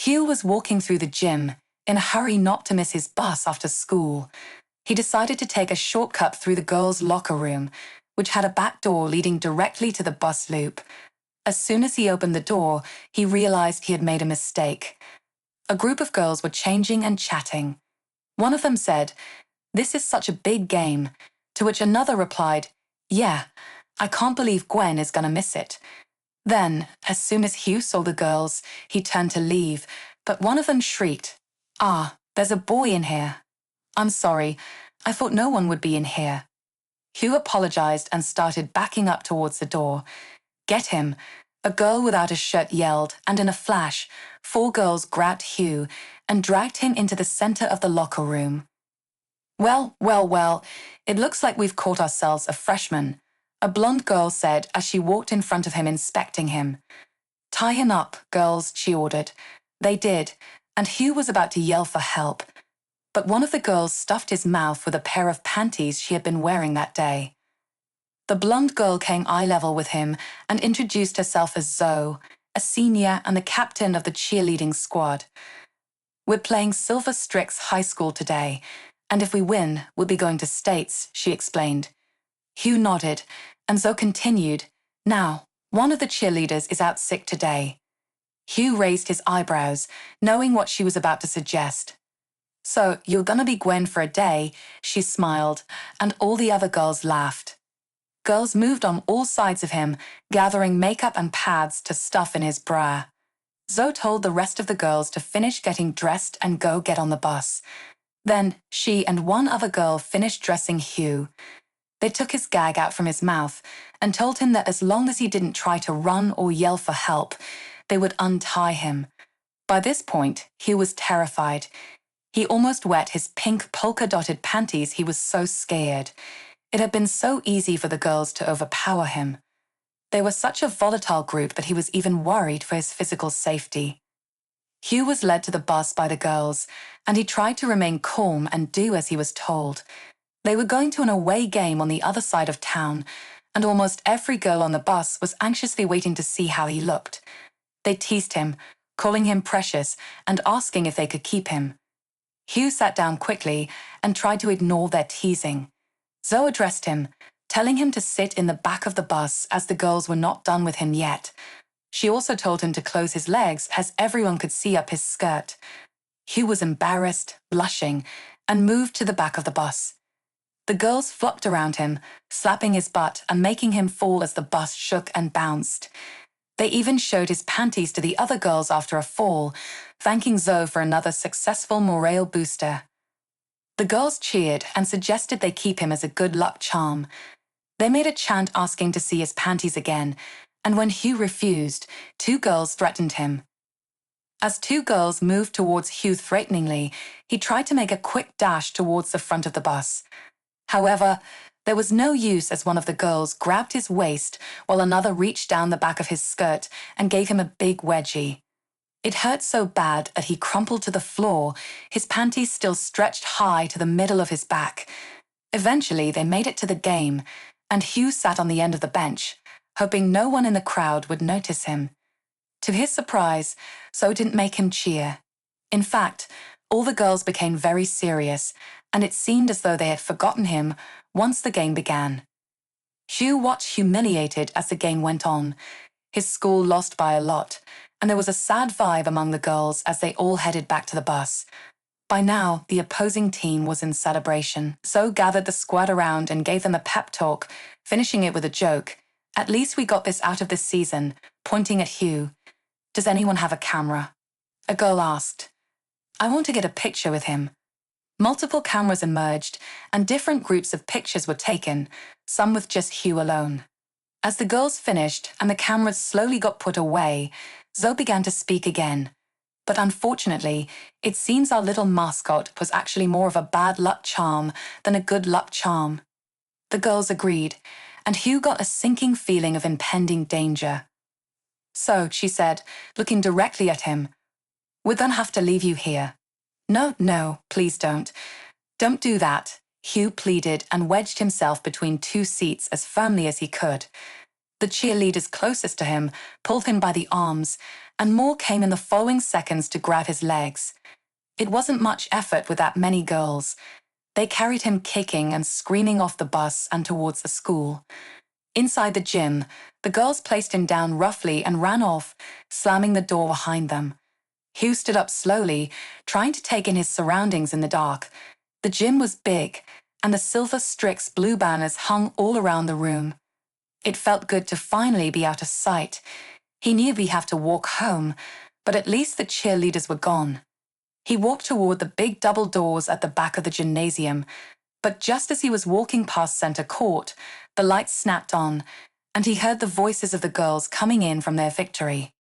Hugh was walking through the gym, in a hurry not to miss his bus after school. He decided to take a shortcut through the girls' locker room, which had a back door leading directly to the bus loop. As soon as he opened the door, he realized he had made a mistake. A group of girls were changing and chatting. One of them said, "This is such a big game," to which another replied, "Yeah, I can't believe Gwen is gonna miss it." Then, as soon as Hugh saw the girls, he turned to leave, but one of them shrieked, "Ah, there's a boy in here." "I'm sorry, I thought no one would be in here." Hugh apologized and started backing up towards the door. "Get him," a girl without a shirt yelled, and in a flash, 4 girls grabbed Hugh and dragged him into the center of the locker room. Well, it looks like we've caught ourselves a freshman," a blonde girl said as she walked in front of him inspecting him. "Tie him up, girls," she ordered. They did, and Hugh was about to yell for help. But one of the girls stuffed his mouth with a pair of panties she had been wearing that day. The blonde girl came eye level with him and introduced herself as Zoe, a senior and the captain of the cheerleading squad. "We're playing Silver Strix High School today, and if we win, we'll be going to States," she explained. Hugh nodded, and Zoe continued, "Now, one of the cheerleaders is out sick today." Hugh raised his eyebrows, knowing what she was about to suggest. "So, you're gonna be Gwen for a day," she smiled, and all the other girls laughed. Girls moved on all sides of him, gathering makeup and pads to stuff in his bra. Zoe told the rest of the girls to finish getting dressed and go get on the bus. Then, she and one other girl finished dressing Hugh. They took his gag out from his mouth and told him that as long as he didn't try to run or yell for help, they would untie him. By this point, Hugh was terrified. He almost wet his pink polka-dotted panties, he was so scared. It had been so easy for the girls to overpower him. They were such a volatile group that he was even worried for his physical safety. Hugh was led to the bus by the girls, and he tried to remain calm and do as he was told. They were going to an away game on the other side of town, and almost every girl on the bus was anxiously waiting to see how he looked. They teased him, calling him precious and asking if they could keep him. Hugh sat down quickly and tried to ignore their teasing. Zoe addressed him, telling him to sit in the back of the bus as the girls were not done with him yet. She also told him to close his legs as everyone could see up his skirt. Hugh was embarrassed, blushing, and moved to the back of the bus. The girls flocked around him, slapping his butt and making him fall as the bus shook and bounced. They even showed his panties to the other girls after a fall, thanking Zoe for another successful morale booster. The girls cheered and suggested they keep him as a good luck charm. They made a chant asking to see his panties again, and when Hugh refused, 2 girls threatened him. As 2 girls moved towards Hugh threateningly, he tried to make a quick dash towards the front of the bus. However, there was no use as one of the girls grabbed his waist while another reached down the back of his skirt and gave him a big wedgie. It hurt so bad that he crumpled to the floor, his panties still stretched high to the middle of his back. Eventually, they made it to the game, and Hugh sat on the end of the bench, hoping no one in the crowd would notice him. To his surprise, Zoe didn't make him cheer. In fact, all the girls became very serious, and it seemed as though they had forgotten him once the game began. Hugh watched humiliated as the game went on. His school lost by a lot, and there was a sad vibe among the girls as they all headed back to the bus. By now, the opposing team was in celebration. Zoe gathered the squad around and gave them a pep talk, finishing it with a joke. "At least we got this out of this season," pointing at Hugh. "Does anyone have a camera?" A girl asked. "I want to get a picture with him." Multiple cameras emerged, and different groups of pictures were taken, some with just Hugh alone. As the girls finished and the cameras slowly got put away, Zoe began to speak again. "But unfortunately, it seems our little mascot was actually more of a bad luck charm than a good luck charm." The girls agreed, and Hugh got a sinking feeling of impending danger. "So," she said, looking directly at him, "we're gonna have to leave you here." No, please don't. Don't do that," Hugh pleaded and wedged himself between 2 seats as firmly as he could. The cheerleaders closest to him pulled him by the arms, and more came in the following seconds to grab his legs. It wasn't much effort with that many girls. They carried him kicking and screaming off the bus and towards the school. Inside the gym, the girls placed him down roughly and ran off, slamming the door behind them. Hugh stood up slowly, trying to take in his surroundings in the dark. The gym was big, and the Silver Strix blue banners hung all around the room. It felt good to finally be out of sight. He knew he'd have to walk home, but at least the cheerleaders were gone. He walked toward the big double doors at the back of the gymnasium, but just as he was walking past center court, the lights snapped on, and he heard the voices of the girls coming in from their victory.